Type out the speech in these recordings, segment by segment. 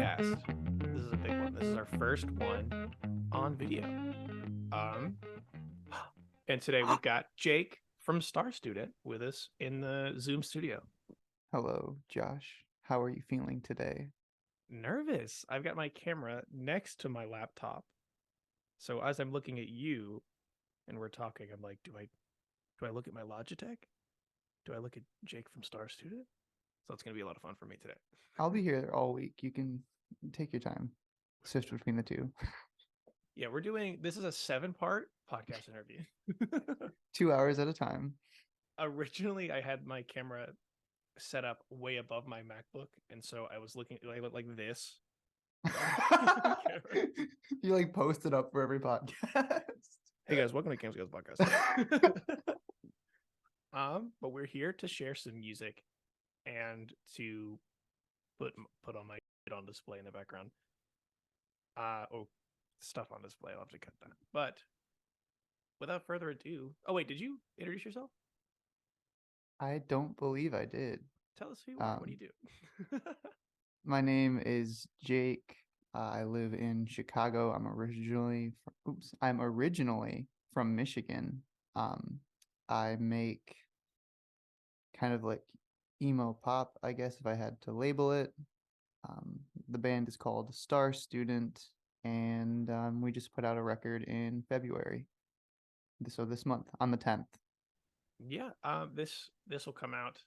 podcast. This is a big one. This is our first one on video. And today we've got Jake from Star Student with us in the Zoom studio. Hello, Josh. How are you feeling today? Nervous. I've got my camera next to my laptop. So as I'm looking at you and we're talking, I'm like, do I look at my Logitech? Do I look at Jake from Star Student? So it's going to be a lot of fun for me today. I'll be here all week. You can take your time. Sift between the two. Yeah, this is a 7-part podcast interview. 2 hours at a time. Originally, I had my camera set up way above my MacBook, and so I was looking like this. You like post it up for every podcast. Hey guys, welcome to Cam's Guys Podcast. But we're here to share some music and to put on my on display in the background. Stuff on display. I'll have to cut that. But without further ado, oh wait, did you introduce yourself? I don't believe I did. Tell us who you are. What do you do? My name is Jake. I live in Chicago. I'm originally from Michigan. I make kind of like emo pop, I guess, if I had to label it. The band is called Star Student, and we just put out a record in February. So this month, on the 10th. Yeah. This will come out.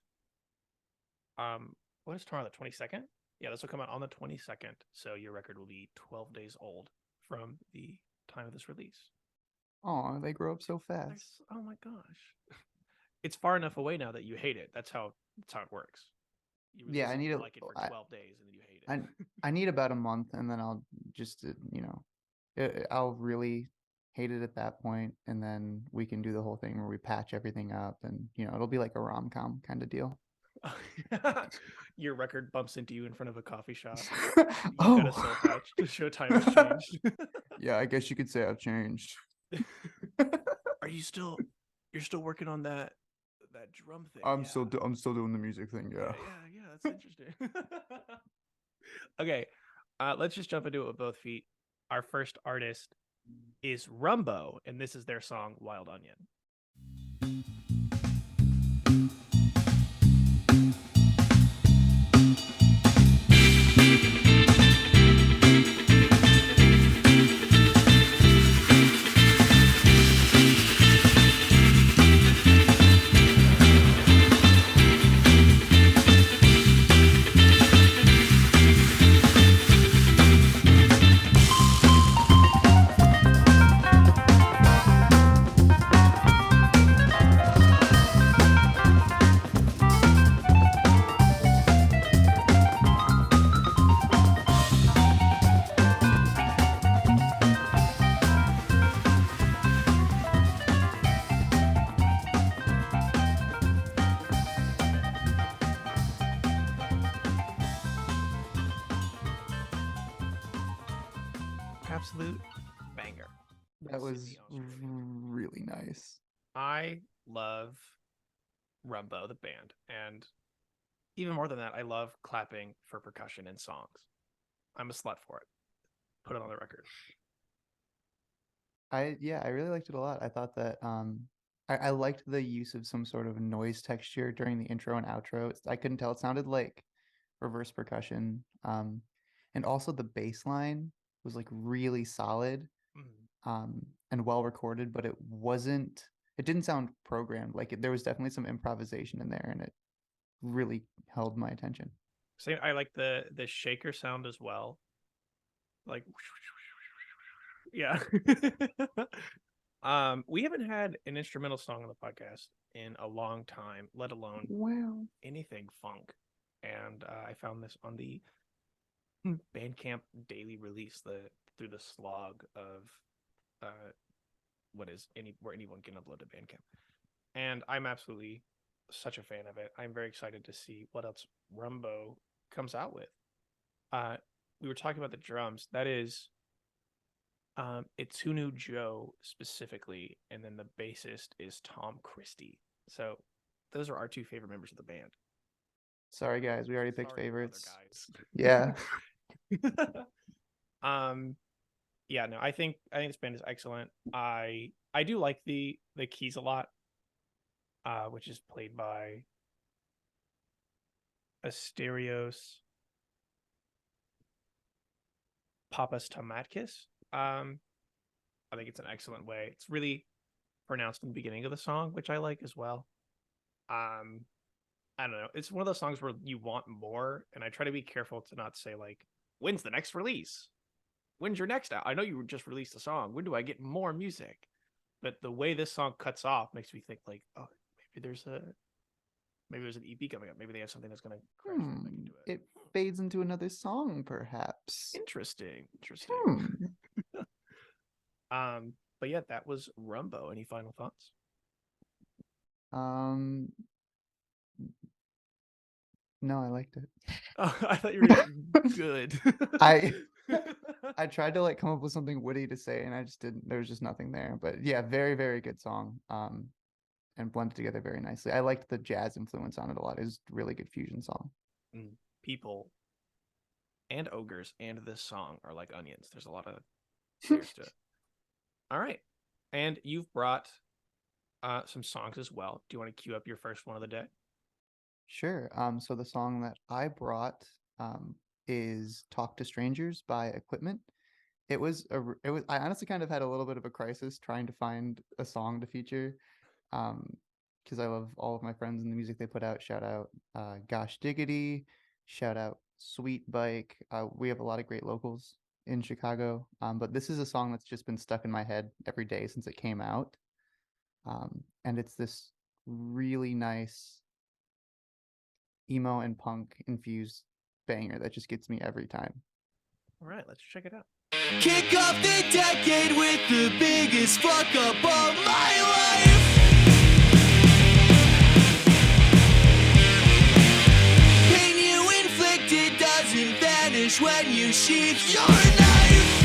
What is tomorrow? The 22nd? Yeah, this will come out on the 22nd. So your record will be 12 days old from the time of this release. Oh, they grow up so fast. Oh my gosh. It's far enough away now that you hate it. That's how it works. Yeah, I need like it for 12 days and then you hate it. I need about a month, and then I'll just I'll really hate it at that point, and then we can do the whole thing where we patch everything up, and it'll be like a rom-com kind of deal. Your record bumps into you in front of a coffee shop. Oh, got a soul patch to show time has changed. Yeah, I guess you could say I've changed. Are you still? You're still working on that drum thing? I'm still doing the music thing. Yeah. Yeah. That's interesting. Okay, let's just jump into it with both feet. Our first artist is Rumbo, and this is their song "Wild Onion." Absolute banger. That was really nice. I love Rumbo, the band, and even more than that, I love clapping for percussion in songs. I'm a slut for it. Put it on the record. I really liked it a lot. I thought that I liked the use of some sort of noise texture during the intro and outro. I couldn't tell. It sounded like reverse percussion. And also the bass line was like really solid, and well recorded, but it didn't sound programmed. Like there was definitely some improvisation in there, and it really held my attention. Same. I like the shaker sound as well. Like, yeah. We haven't had an instrumental song on the podcast in a long time, let alone anything funk. And I found this on the Bandcamp daily release, through the slog of where anyone can upload to Bandcamp. And I'm absolutely such a fan of it. I'm very excited to see what else Rumbo comes out with. We were talking about the drums. That is Itunu Joe specifically, and then the bassist is Tom Christie. So those are our two favorite members of the band. Sorry guys, we already picked Sorry, favorites. other guys. Yeah. um, yeah, no, I think this band is excellent. I do like the keys a lot, which is played by Asterios Papas Tomatkis. I think it's an excellent way. It's really pronounced in the beginning of the song, which I like as well. Um, I don't know. It's one of those songs where you want more, and I try to be careful to not say like, "When's the next release? When's your next out? I know you just released a song. When do I get more music?" But the way this song cuts off makes me think like, oh, maybe there's an EP coming up. Maybe they have something that's gonna crash right back into it. It fades into another song, perhaps. Interesting. But yeah, that was Rumbo. Any final thoughts? No, I liked it. Oh, I thought you were good. I tried to like come up with something witty to say, and I just didn't. There was just nothing there. But yeah, very, very good song. And blended together very nicely. I liked the jazz influence on it a lot. It was a really good fusion song. People and ogres and this song are like onions. There's a lot of layers to it. All right. And you've brought some songs as well. Do you want to cue up your first one of the day? Sure. So the song that I brought is "Talk to Strangers" by Equipment. It was I honestly kind of had a little bit of a crisis trying to find a song to feature, because I love all of my friends and the music they put out. Shout out Gosh Diggity, shout out Sweet Bike. We have a lot of great locals in Chicago, but this is a song that's just been stuck in my head every day since it came out, and it's this really nice emo and punk infused banger that just gets me every time. All right, let's check it out. Kick off the decade with the biggest fuck up of my life. Pain you inflicted doesn't vanish when you sheath your knife.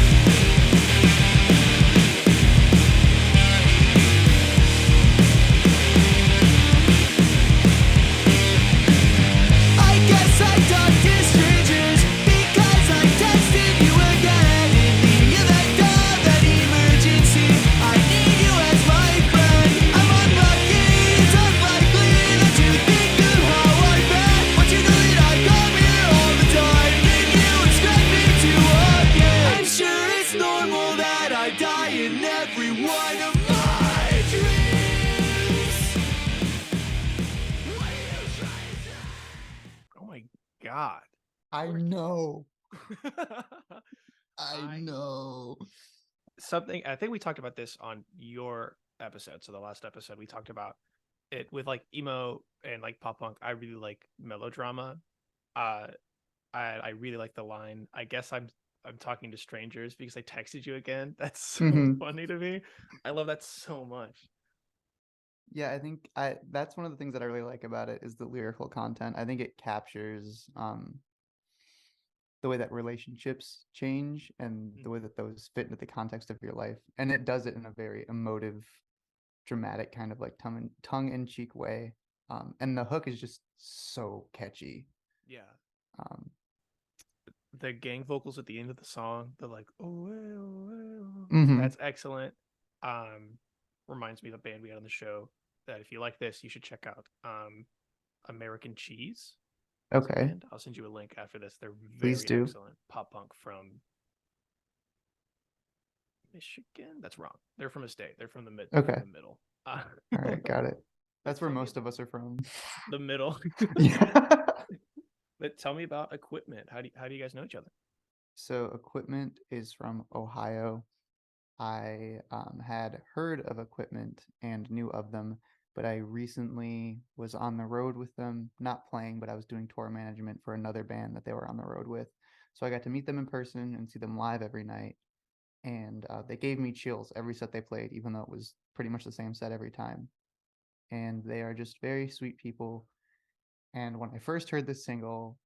I guess I talked to strangers because I texted you again in the event of an emergency. I need you as my friend. I'm unlucky, it's unlikely that you think of how I bet. But you know that I come here all the time. Did you expect me to again? I'm sure it's normal that I die in every one of my dreams. What are you trying to say? Oh my god. I know. I know. Something I think we talked about this on your episode. So the last episode we talked about it with like emo and like pop punk. I really like melodrama. I really like the line. I guess I'm talking to strangers because I texted you again. That's so funny to me. I love that so much. Yeah, I think that's one of the things that I really like about it is the lyrical content. I think it captures the way that relationships change and the way that those fit into the context of your life. And it does it in a very emotive, dramatic kind of like tongue-in-cheek way. And the hook is just so catchy. Yeah. Um, The gang vocals at the end of the song, they're like, oh, mhm. that's excellent. Reminds me of a band we had on the show that if you like this, you should check out. American Cheese. Okay. I'll send you a link after this. They're Please very do. excellent pop punk from Michigan. That's wrong. They're from a state. They're from the mid. Okay. The middle. All right, got it. That's where most of us are from. The middle. Yeah. But tell me about Equipment. How do you guys know each other? So Equipment is from Ohio. I had heard of Equipment and knew of them, but I recently was on the road with them, not playing, but I was doing tour management for another band that they were on the road with. So I got to meet them in person and see them live every night. And they gave me chills every set they played, even though it was pretty much the same set every time. And they are just very sweet people. And when I first heard this single,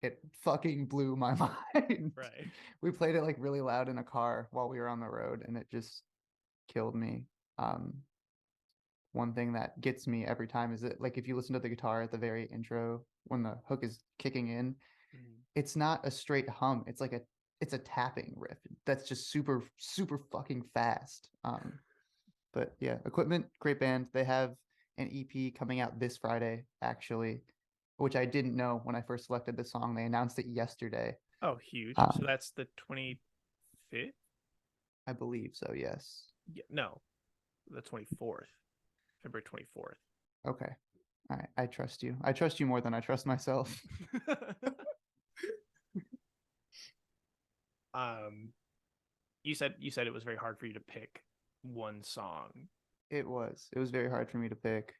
it fucking blew my mind. Right. We played it like really loud in a car while we were on the road, and it just killed me. One thing that gets me every time is that like if you listen to the guitar at the very intro when the hook is kicking in, it's not a straight hum. It's like it's a tapping riff that's just super super fucking fast. But yeah, Equipment, great band. They have an EP coming out this Friday, actually, which I didn't know when I first selected the song. They announced it yesterday. Oh, huge. Um, So that's the 25th? I believe so, yes. Yeah, no, the 24th. February 24th. Okay. All right. I trust you. I trust you more than I trust myself. You said it was very hard for you to pick one song. It was very hard for me to pick.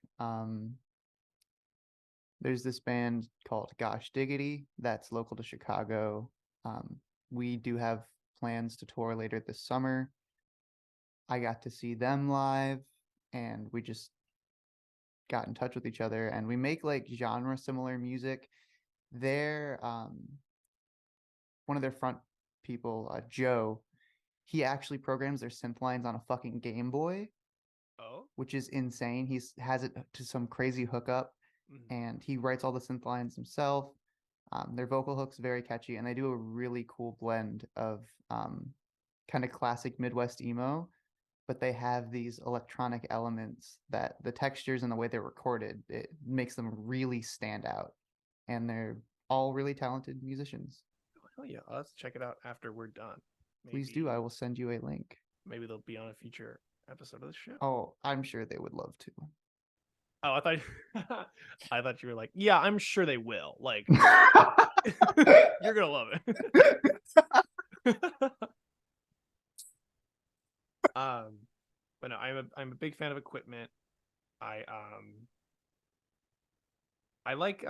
There's this band called Gosh Diggity that's local to Chicago. We do have plans to tour later this summer. I got to see them live, and we just got in touch with each other, and we make like genre similar music. They're one of their front people, Joe, he actually programs their synth lines on a fucking Game Boy. Oh, which is insane. He has it to some crazy hookup, and he writes all the synth lines himself. Their vocal hooks very catchy, and they do a really cool blend of kind of classic Midwest emo, but they have these electronic elements that the textures and the way they're recorded, it makes them really stand out. And they're all really talented musicians. hell yeah! I'll have to check it out after we're done. Please do. I will send you a link. Maybe they'll be on a future episode of the show. Oh, I'm sure they would love to. Oh, I thought I thought you were like, yeah, I'm sure they will. Like, you're gonna love it. But no, I'm a big fan of Equipment. I like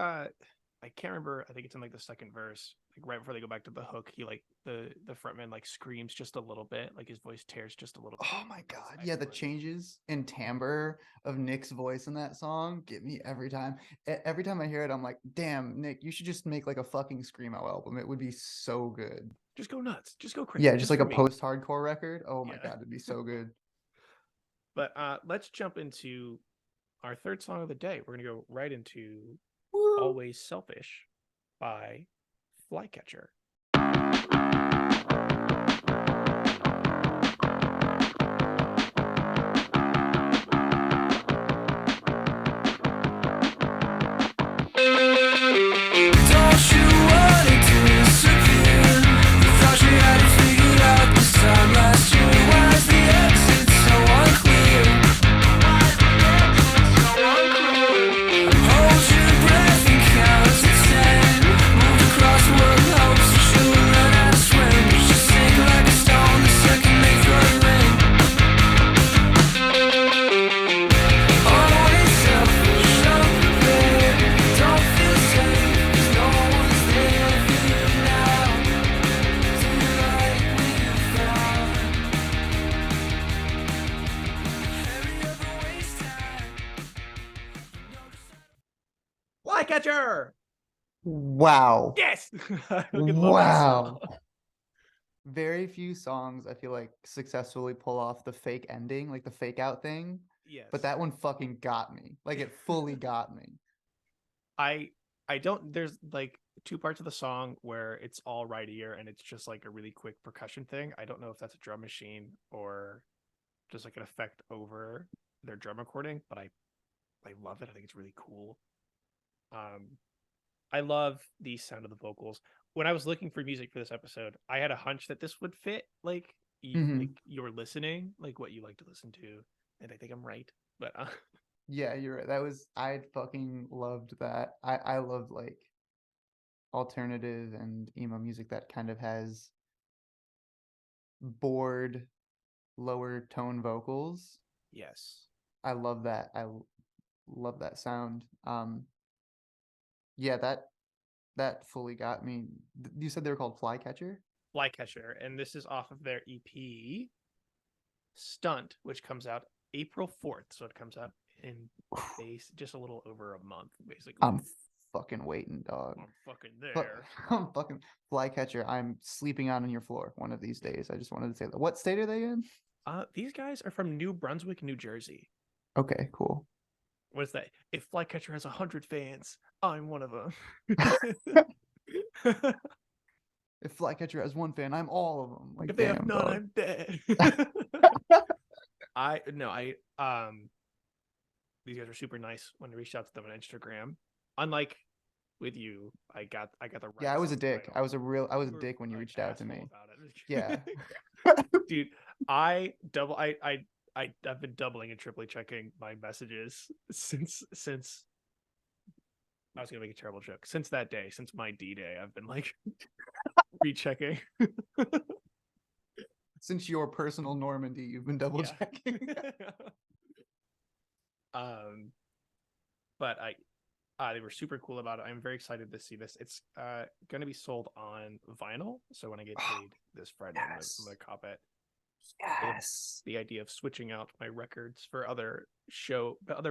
I can't remember. I think it's in like the second verse, like right before they go back to the hook. He like the frontman like screams just a little bit, like his voice tears just a little bit. Oh my god, yeah, the changes in timbre of Nick's voice in that song get me every time. Every time I hear it, I'm like, damn, Nick, you should just make like a fucking screamo album. It would be so good. Just go nuts. Just go crazy. Yeah, just like a for me. post-hardcore record. Oh my god, it'd be so good. But let's jump into our third song of the day. We're gonna go right into Always Selfish by Flycatcher. Flycatcher! Wow. Yes! Wow. Very few songs I feel like successfully pull off the fake ending, like the fake out thing. Yes. But that one fucking got me. Like it fully got me. I don't, there's like two parts of the song where it's all right ear and it's just like a really quick percussion thing. I don't know if that's a drum machine or just like an effect over their drum recording, but I love it. I think it's really cool. I love the sound of the vocals. When I was looking for music for this episode, I had a hunch that this would fit like like you're listening, like what you like to listen to, and I think I'm right. But yeah, you're right. That was, I fucking loved that. I love like alternative and emo music that kind of has bored lower tone vocals. yes. I love that. I love that sound. Yeah, that fully got me. You said they were called Flycatcher? Flycatcher, and this is off of their EP Stunt, which comes out April 4th. So it comes out in just a little over a month, basically. I'm fucking waiting, dog. I'm fucking there. I'm fucking Flycatcher. I'm sleeping out on your floor one of these days. I just wanted to say that. What state are they in? These guys are from New Brunswick, New Jersey. Okay, cool. What's that? If Flycatcher has 100 fans, I'm one of them. If Flycatcher has one fan, I'm all of them. Like, If they have damn, none, dog. I'm dead. These guys were super nice when I reached out to them on Instagram. Unlike with you, I got the right. Yeah, I was a song dick. title. I was a You were dick when you an reached out to asshole me. about it. Yeah. Dude, I've been doubling and triply checking my messages since I was gonna make a terrible joke. Since that day, since my D-Day, I've been like rechecking. Since your personal Normandy, you've been double Yeah. checking. But they were super cool about it. I'm very excited to see this. It's going to be sold on vinyl, so when I get paid this Friday, I'm gonna cop it. Yes. The idea of switching out my records for other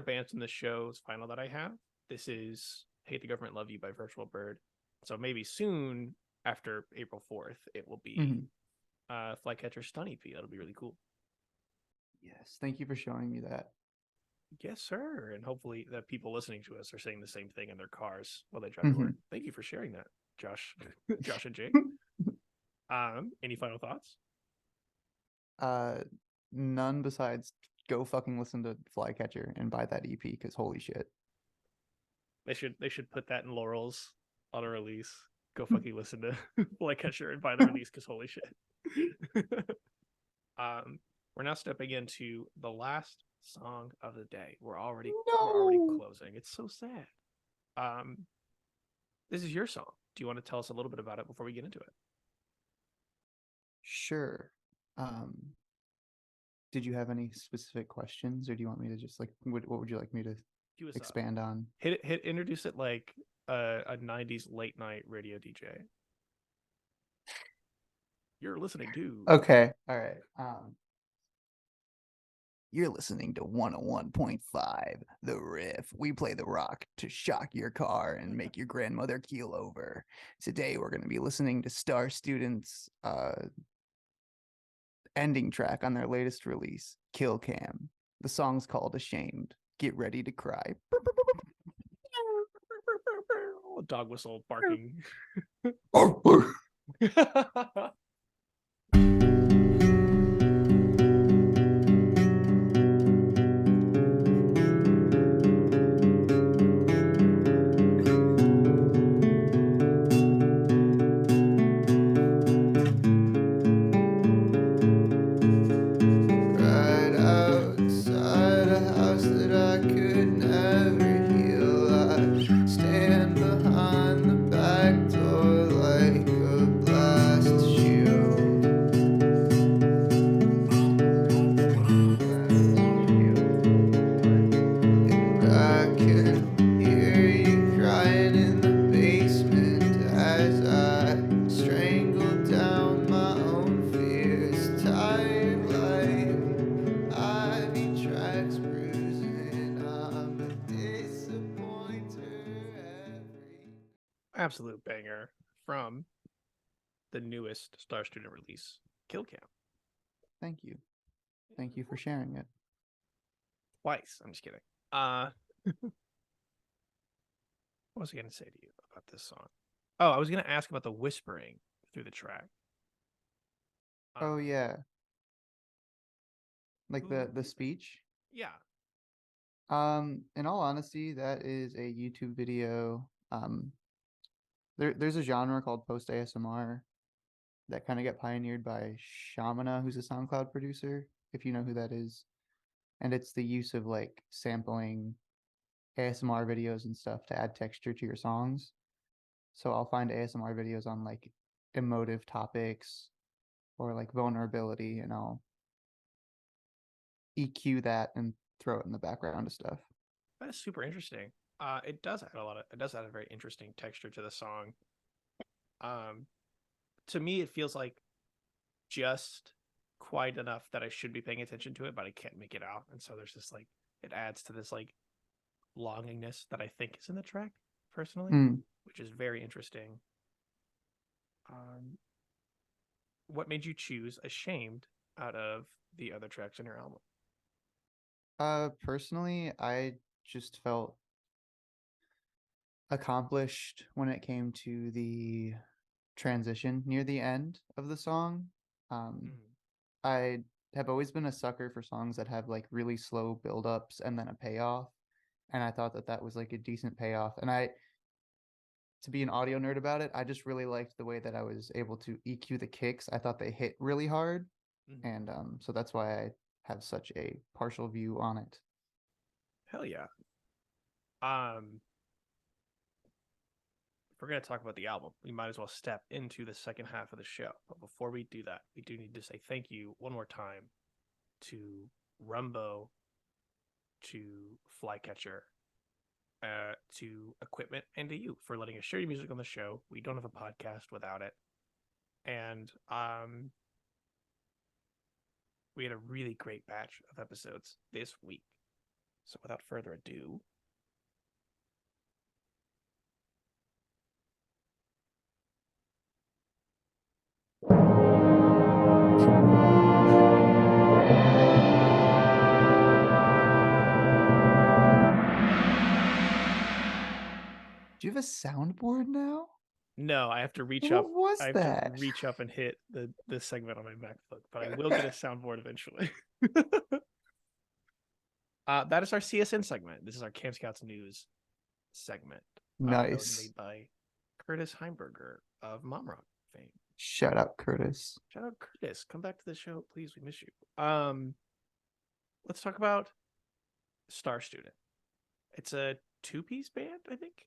bands in the show's vinyl that I have. This is "Hate the Government, Love You" by Virtual Bird. So maybe soon after April 4th, it will be Flycatcher Stun EP. That'll be really cool. Yes. Thank you for showing me that. Yes, sir. And hopefully the people listening to us are saying the same thing in their cars while they drive to work. Thank you for sharing that, Josh. Josh and Jake. Any final thoughts? None besides go fucking listen to Flycatcher and buy that EP because holy shit. They should put that in Laurel's on a release. Go fucking listen to Flycatcher and buy the release because holy shit. We're now stepping into the last song of the day. We're already closing. It's so sad. This is your song. Do you want to tell us a little bit about it before we get into it? Sure. Did you have any specific questions, or do you want me to just like what would you like me to expand on? Introduce it like a 90s late night radio DJ. You're listening to Okay. All right. You're listening to 101.5 The Riff. We play the rock to shock your car and make your grandmother keel over. Today we're going to be listening to Star Students' ending track on their latest release, KILLCAM. The song's called Ashamed. Get ready to cry. dog whistle barking. Right outside a house that I could never heal. I stand behind the back door like a blast shield. And I can hear you crying in the basement as I strangle down my own fears. Tired life, ivy tracks bruising. I'm a disappointer every. Absolute banger from the newest Star Student release, KILLCAM. Thank you. Thank you for sharing it. Twice. I'm just kidding. What was I going to say to you about this song? Oh, I was going to ask about the whispering through the track. Oh yeah. Like the speech? Yeah. In all honesty, that is a YouTube video. There's a genre called post ASMR that kind of got pioneered by Shamana, who's a SoundCloud producer, if you know who that is. And it's the use of like sampling ASMR videos and stuff to add texture to your songs. So I'll find ASMR videos on like emotive topics or like vulnerability, and I'll EQ that and throw it in the background of stuff. That is super interesting. It does add a very interesting texture to the song. To me, it feels like just quite enough that I should be paying attention to it, but I can't make it out. And so there's this like, it adds to this like longingness that I think is in the track personally, which is very interesting. What made you choose Ashamed out of the other tracks in your album? Personally, I just felt accomplished when it came to the transition near the end of the song. Mhm. I have always been a sucker for songs that have like really slow build-ups and then a payoff, and I thought that that was like a decent payoff. And to be an audio nerd about it, I just really liked the way that I was able to EQ the kicks. I thought they hit really hard, Mhm. and so that's why I have such a partial view on it. Hell yeah. If we're going to talk about the album, we might as well step into the second half of the show. But before we do that, we do need to say thank you one more time to Rumbo, to Flycatcher, to Equipment, and to you for letting us share your music on the show. We don't have a podcast without it. And we had a really great batch of episodes this week. So without further ado, Do you have a soundboard now? no, I have to reach What up. was I have that? to reach up and hit the segment on my MacBook, but I will get a soundboard eventually. That is our CSN segment. This is our Camp Scouts News segment. That was Nice. made by Curtis Heimberger of Mom Rock fame. Shut up, Curtis. Shout out Curtis. Come back to the show, please. We miss you. Let's talk about Star Student. It's a two-piece band, I think.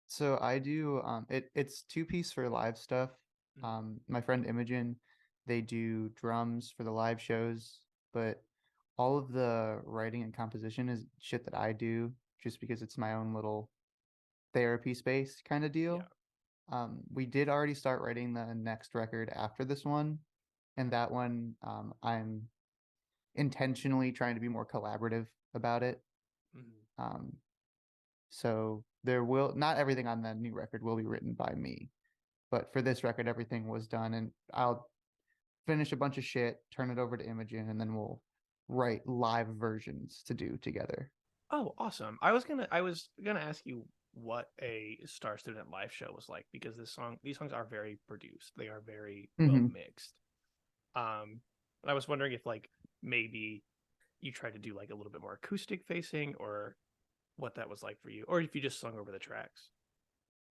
So I do it's two-piece for live stuff. My friend Imogen, they do drums for the live shows, but all of the writing and composition is shit that I do just because it's my own little therapy space kind of deal. We did already start writing the next record after this one, and that one I'm intentionally trying to be more collaborative about it. So there will not everything on the new record will be written by me, but for this record, everything was done, and I'll finish a bunch of shit, turn it over to Imogen, and then we'll write live versions to do together. Oh, awesome. I was gonna ask you what a Star Student live show was like because these songs are very produced. They are very well mixed. And I was wondering if like maybe you tried to do like a little bit more acoustic facing or what that was like for you, or if you just sung over the tracks.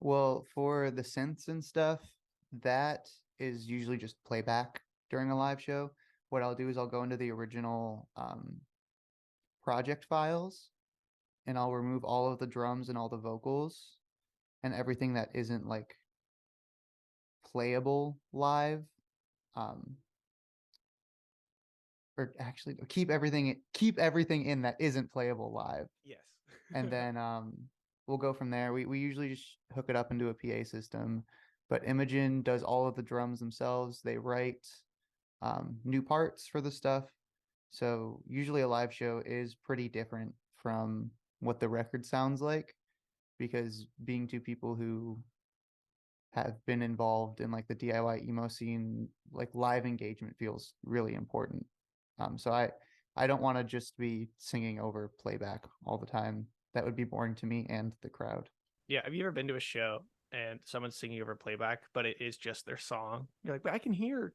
Well, for the synths and stuff, that is usually just playback during a live show. What I'll do is I'll go into the original project files and I'll remove all of the drums and all the vocals and everything that isn't like playable live. Or actually keep everything in that isn't playable live. Yes. And then we'll go from there. We usually just hook it up into a PA system, but Imogen does all of the drums themselves. They write new parts for the stuff. So usually a live show is pretty different from what the record sounds like because being two people who have been involved in like the DIY emo scene, like live engagement feels really important. So I don't want to just be singing over playback all the time. That would be boring to me and the crowd. Yeah. Have you ever been to a show and someone's singing over playback, but it is just their song? You're like, but I can hear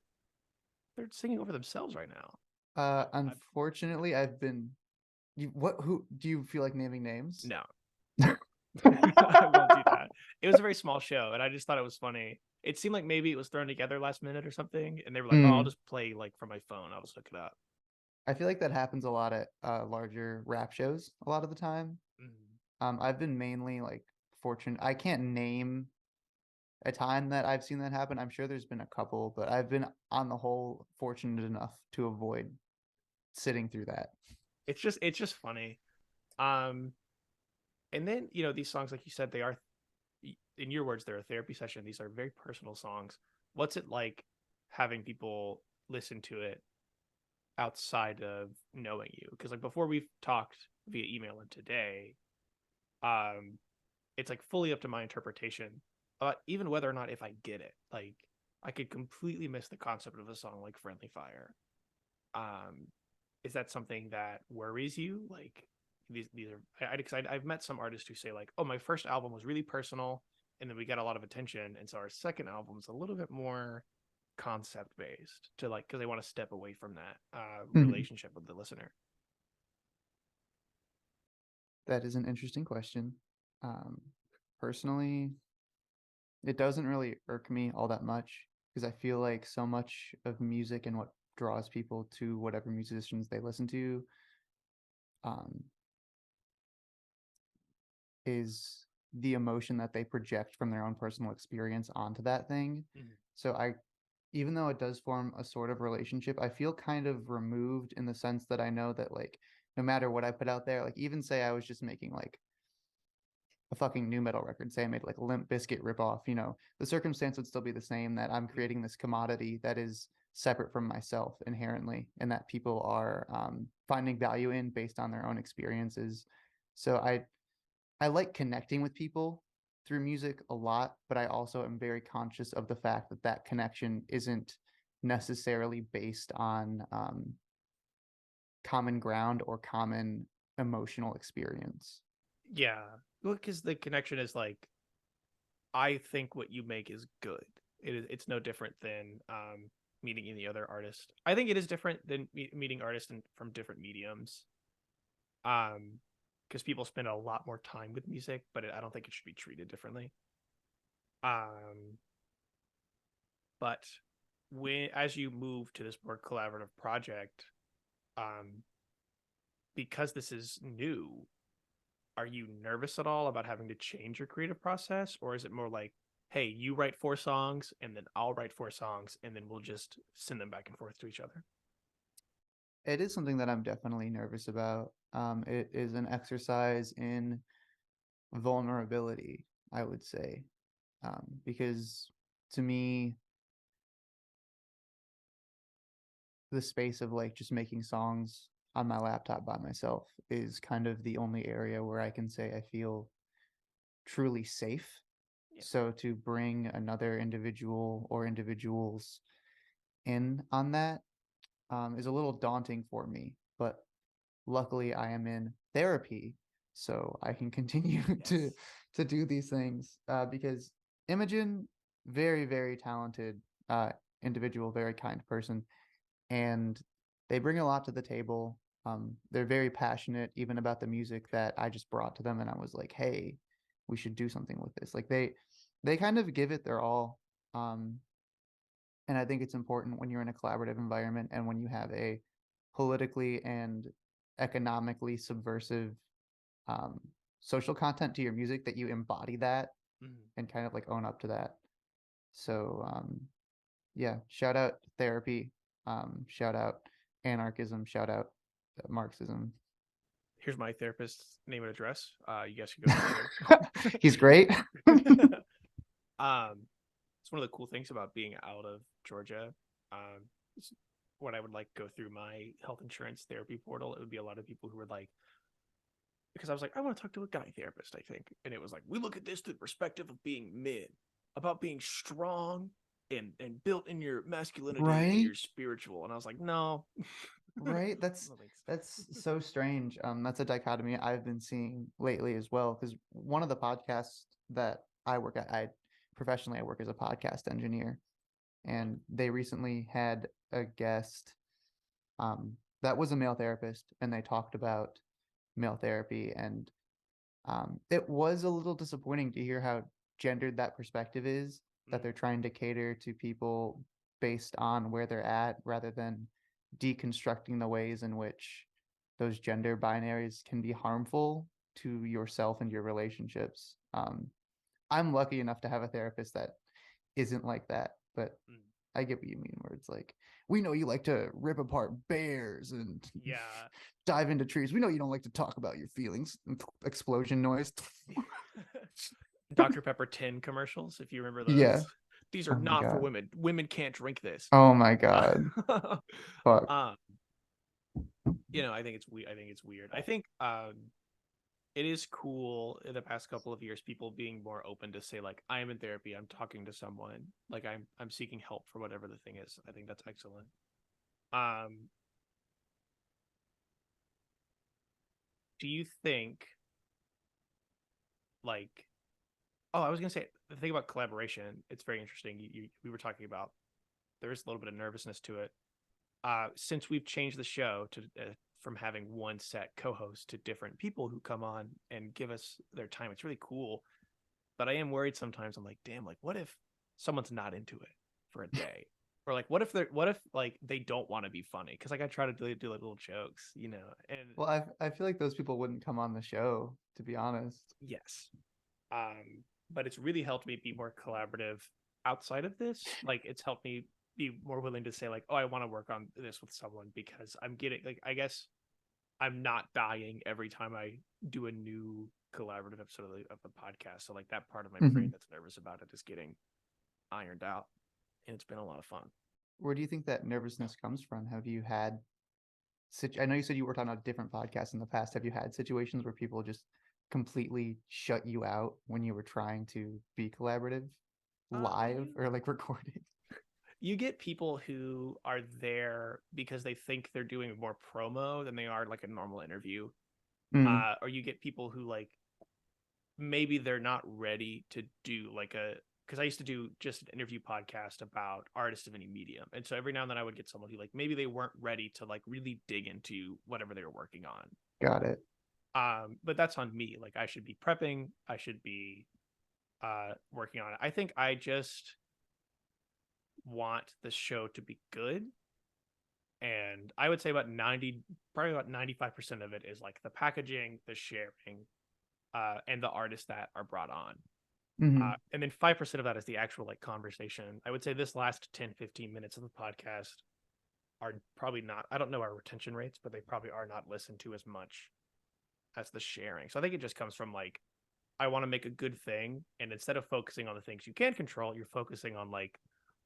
they're singing over themselves right now. Unfortunately, I've been. Who do you feel like naming names? No. I won't do that. It was a very small show, and I just thought it was funny. It seemed like maybe it was thrown together last minute or something, and they were like, "Oh, I'll just play like from my phone. I'll just hook it up." I feel like that happens a lot at larger rap shows a lot of the time. I've been mainly like fortunate. I can't name a time that I've seen that happen. I'm sure there's been a couple, but I've been on the whole fortunate enough to avoid sitting through that. It's just funny. And then these songs, like you said, they are, in your words, they're a therapy session. These are very personal songs. What's it like having people listen to it outside of knowing you? Because like before we've talked via email and today, it's like fully up to my interpretation about even whether or not if I get it. Like I could completely miss the concept of a song like Friendly Fire. Is that something that worries you? Like, these are I've met some artists who say like, oh, my first album was really personal, and then we got a lot of attention, and so our second album is a little bit more concept based to like, because they want to step away from that relationship with the listener. That is an interesting question. Personally, it doesn't really irk me all that much because I feel like so much of music and what draws people to whatever musicians they listen to um, is the emotion that they project from their own personal experience onto that thing. Mhm. So even though it does form a sort of relationship, I feel kind of removed in the sense that I know that like no matter what I put out there, like even say I was just making like a fucking new metal record, say I made like a Limp Bizkit ripoff, the circumstance would still be the same, that I'm creating this commodity that is separate from myself inherently, and that people are finding value in based on their own experiences. So I like connecting with people through music a lot, but I also am very conscious of the fact that that connection isn't necessarily based on common ground or common emotional experience. Yeah, well, because the connection is like, I think what you make is good. It's no different than meeting any other artist. I think it is different than meeting artists from different mediums. Because people spend a lot more time with music, but I don't think it should be treated differently. But as you move to this more collaborative project, because this is new, are you nervous at all about having to change your creative process, or is it more like, hey, you write 4 songs and then I'll write 4 songs and then we'll just send them back and forth to each other? It is something that I'm definitely nervous about. It is an exercise in vulnerability, I would say, because to me, the space of like just making songs on my laptop by myself is kind of the only area where I can say I feel truly safe. Yeah. So to bring another individual or individuals in on that is a little daunting for me, but luckily I am in therapy, so I can continue Yes. to do these things because Imogen, very, very talented individual, very kind person, and they bring a lot to the table. They're very passionate even about the music that I just brought to them, and I was like, hey, we should do something with this. Like they kind of give it their all. And I think it's important when you're in a collaborative environment and when you have a politically and economically subversive um, social content to your music, that you embody that and kind of like own up to that. So yeah, shout out therapy, shout out anarchism, shout out Marxism. Here's my therapist's name and address. You guys can go there. He's great. It's one of the cool things about being out of Georgia. It's when I would like go through my health insurance therapy portal, it would be a lot of people who were like, because I was like, I want to talk to a guy therapist, I think. And it was like, we look at this through the perspective of being men, about being strong and built in your masculinity and Right? your spiritual. And I was like, no. Right? That's so strange. That's a dichotomy I've been seeing lately as well. Because one of the podcasts that I work at, I work as a podcast engineer, and they recently had a guest that was a male therapist, and they talked about male therapy, and it was a little disappointing to hear how gendered that perspective is, that they're trying to cater to people based on where they're at rather than deconstructing the ways in which those gender binaries can be harmful to yourself and your relationships. I'm lucky enough to have a therapist that isn't like that, but I get what you mean, where it's like, we know you like to rip apart bears and Yeah. dive into trees. We know you don't like to talk about your feelings. Explosion noise. Dr. Pepper 10 commercials, if you remember those. Yeah. These are Oh my not for God. women. Women can't drink this. Oh my God. Fuck. I think it's weird. I think it is cool in the past couple of years, people being more open to say like, I am in therapy, I'm talking to someone, like I'm seeking help for whatever the thing is. I think that's excellent. do you think like, oh, I was gonna say the thing about collaboration, it's very interesting. We were talking about there's a little bit of nervousness to it. Since we've changed the show to from having one set co-host to different people who come on and give us their time, it's really cool. But I am worried sometimes. I'm like, damn, like what if someone's not into it for a day? Or like what if like they don't want to be funny? Because like I try to do like little jokes, you know. And Well, I feel like those people wouldn't come on the show, to be honest. yes. But it's really helped me be more collaborative outside of this. Like it's helped me be more willing to say like, oh, I want to work on this with someone because I'm getting like, I guess I'm not dying every time I do a new collaborative episode of the podcast. So like that part of my brain Mhm. that's nervous about it is getting ironed out, and it's been a lot of fun. Where do you think that nervousness comes from? Have you had I know you said you worked on a different podcast in the past. Have you had situations where people just completely shut you out when you were trying to be collaborative live or like recording? You get people who are there because they think they're doing more promo than they are like a normal interview. Mm, Or you get people who like maybe they're not ready to do like a, because I used to do just an interview podcast about artists of any medium, and so every now and then I would get someone who like maybe they weren't ready to like really dig into whatever they were working on. got it. But that's on me. Like I should be prepping, I should be working on it. I think I just want the show to be good, and I would say about 90, probably about 95% of it is like the packaging, the sharing, and the artists that are brought on. Mhm. And then 5% of that is the actual like conversation. I would say this last 10, 15 minutes of the podcast are probably not, I don't know our retention rates, but they probably are not listened to as much as the sharing. So I think it just comes from like, I want to make a good thing. And instead of focusing on the things you can control, you're focusing on like,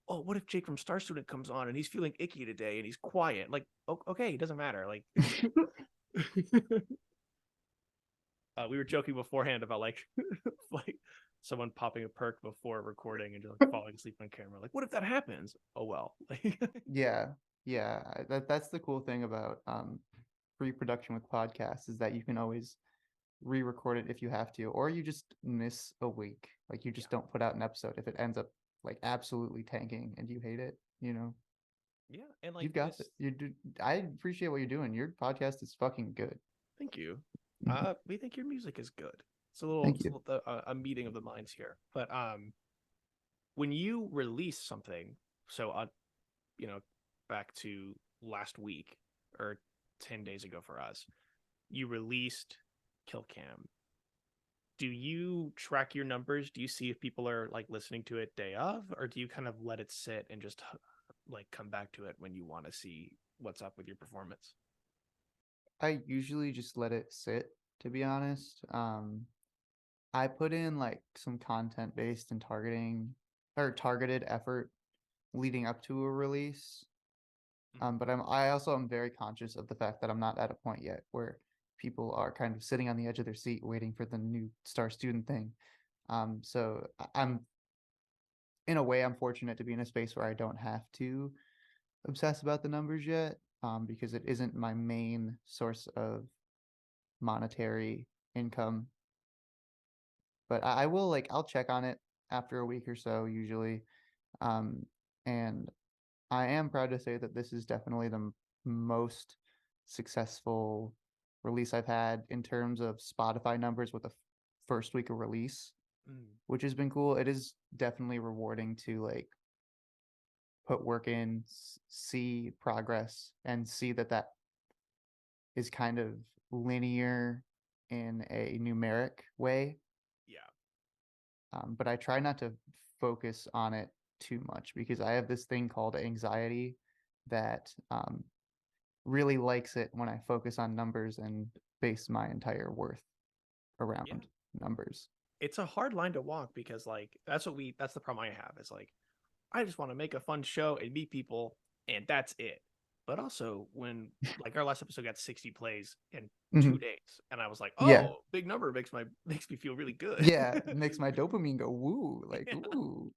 oh, what if Jake from Star Student comes on and he's feeling icky today and he's quiet? Like, okay, it doesn't matter. Like, we were joking beforehand about like, like someone popping a perk before recording and just like falling asleep on camera. Like, what if that happens? Oh well. Yeah, yeah. That's the cool thing about pre-production with podcasts is that you can always re-record it if you have to, or you just miss a week. Like you just don't put out an episode if it ends up like absolutely tanking and you hate it, you know. Yeah, and like You've got this. it. You do. I appreciate what you're doing. Your podcast is fucking good. Thank you. Mhm. We think your music is good. Thank It's a you. little a meeting of the minds here. But when you release something, so you know, back to last week or 10 days ago for us, you released KILLCAM. Do you track your numbers? Do you see if people are like listening to it day of, or do you kind of let it sit and just like come back to it when you want to see what's up with your performance? I usually just let it sit, to be honest. I put in like some content based and targeted effort leading up to a release. But I also am very conscious of the fact that I'm not at a point yet where people are kind of sitting on the edge of their seat waiting for the new Star Student thing. So I'm in a way I'm fortunate to be in a space where I don't have to obsess about the numbers yet, because it isn't my main source of monetary income. But I will like I'll check on it after a week or so usually. Um, and I am proud to say that this is definitely the most successful release I've had in terms of Spotify numbers with the first week of release, which has been cool. It is definitely rewarding to like put work in, see progress, and see that that is kind of linear in a numeric way. Yeah. But I try not to focus on it too much because I have this thing called anxiety that really likes it when I focus on numbers and base my entire worth around Yeah. numbers. It's a hard line to walk because like that's the problem I have is like I just want to make a fun show and meet people and that's it. But also when like our last episode got 60 plays in Mhm. 2 days and I was like, Yeah. oh, big number makes me feel really good. Yeah. It makes my dopamine go woo. Like, Yeah. ooh.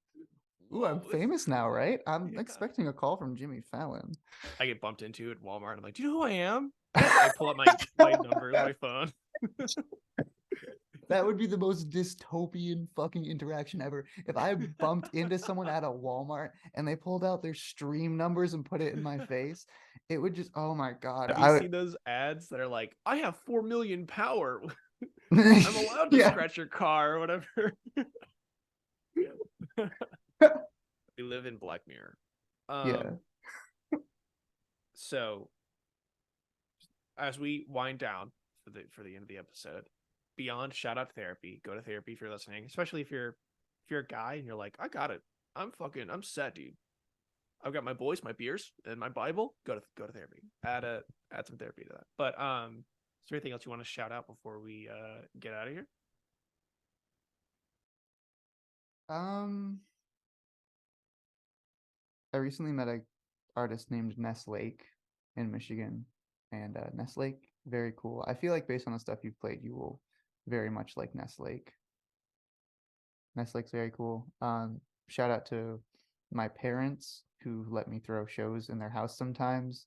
Ooh, I'm Whoa, this is famous now, cool. right? I'm Yeah. expecting a call from Jimmy Fallon. I get bumped into at Walmart. I'm like, do you know who I am? I pull up my number on my phone. That would be the most dystopian fucking interaction ever. If I bumped into someone at a Walmart and they pulled out their stream numbers and put it in my face, it would just, oh my God. Have you seen those ads that are like, I have 4 million power. I'm allowed to Yeah. scratch your car or whatever. We live in Black Mirror. Yeah. So as we wind down for the end of the episode, beyond shout out therapy, go to therapy if you're listening, especially if you're a guy and you're like, I got it. I'm set, dude. I've got my boys, my beers, and my Bible. Go to therapy. Add some therapy to that. But is there anything else you want to shout out before we get out of here? I recently met a artist named Ness Lake in Michigan, and Ness Lake, very cool. I feel like based on the stuff you've played, you will very much like Ness Lake. Ness Lake's very cool. Shout out to my parents who let me throw shows in their house sometimes.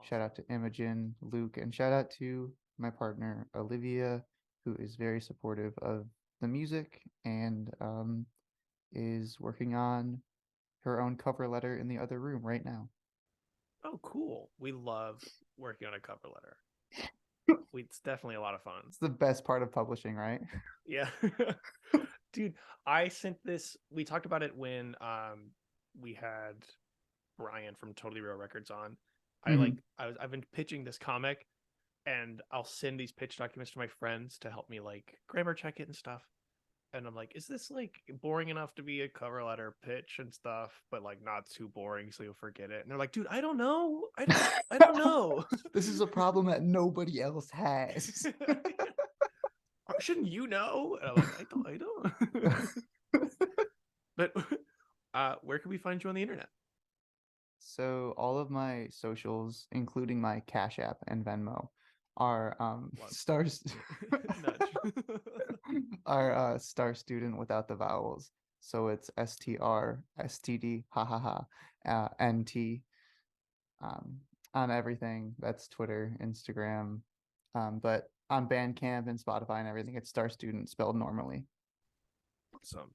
Shout out to Imogen, Luke, and shout out to my partner Olivia, who is very supportive of the music and is working on her own cover letter in the other room right now. Oh, cool. We love working on a cover letter. It's definitely a lot of fun. It's the best part of publishing, right? Yeah. Dude, I sent this, we talked about it when we had Brian from Totally Real Records on. I've been pitching this comic, and I'll send these pitch documents to my friends to help me like grammar check it and stuff. And I'm like, is this like boring enough to be a cover letter pitch and stuff, but like not too boring so you'll forget it? And they're like, dude, I don't know. I don't know. This is a problem that nobody else has. Shouldn't you know? And I'm like, I don't. But where can we find you on the internet? So all of my socials, including my Cash App and Venmo, are stars are star student without the vowels. So it's STRSTD NT on everything. That's Twitter, Instagram, but on Bandcamp and Spotify and everything, it's Star Student spelled normally. Awesome.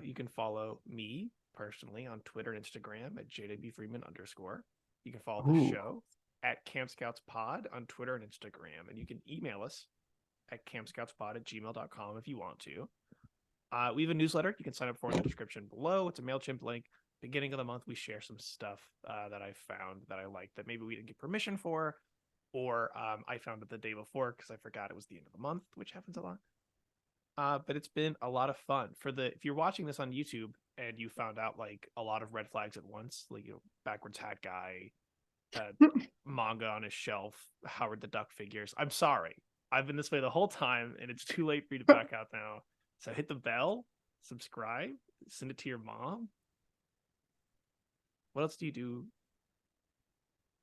You can follow me personally on Twitter and Instagram at JWFreeman_. You can follow the show at Camp Scouts Pod on Twitter and Instagram, and you can email us at campscoutspod@gmail.com if you want to. We have a newsletter you can sign up for in the description below. It's a MailChimp link. Beginning of the month, we share some stuff that I found that I liked that maybe we didn't get permission for, or I found it the day before because I forgot it was the end of the month, which happens a lot. But it's been a lot of fun. If you're watching this on YouTube and you found out like a lot of red flags at once, like backwards hat guy, manga on his shelf, Howard the Duck figures, I'm sorry. I've been this way the whole time, and it's too late for you to back out now. So hit the bell, subscribe, send it to your mom. What else do you do?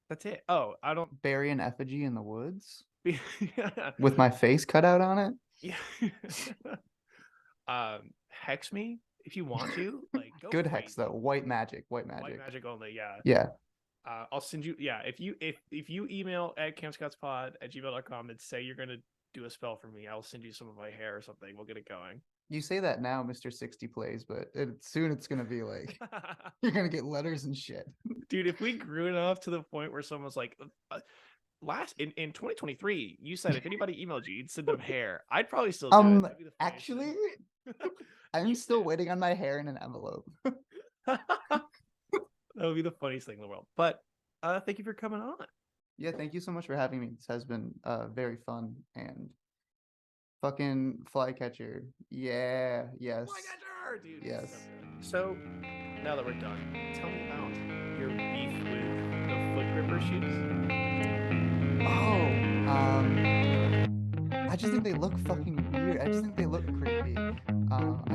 That's it. Oh, I don't bury an effigy in the woods yeah. with my face cut out on it. Yeah. Hex me if you want to. Like, go good crazy. hex though. White magic. White magic only. Yeah. Yeah. I'll send you. Yeah. If you email at campscoutspod@gmail.com and say you're gonna do a spell for me, I'll send you some of my hair or something. We'll get it going. You say that now, Mr. 60 plays, but soon it's gonna be like you're gonna get letters and shit. Dude, if we grew enough to the point where someone's like, in 2023, you said if anybody emailed you, you'd send them hair. I'd probably still do it. That'd be the funniest actually, thing. I'm still waiting on my hair in an envelope. That would be the funniest thing in the world. But thank you for coming on. Yeah, thank you so much for having me. This has been very fun and fucking Flycatcher. Yeah, yes. Flycatcher, dude. Yes. So now that we're done, tell me about your beef with the foot gripper shoes. I just think they look fucking weird. I just think they look creepy. I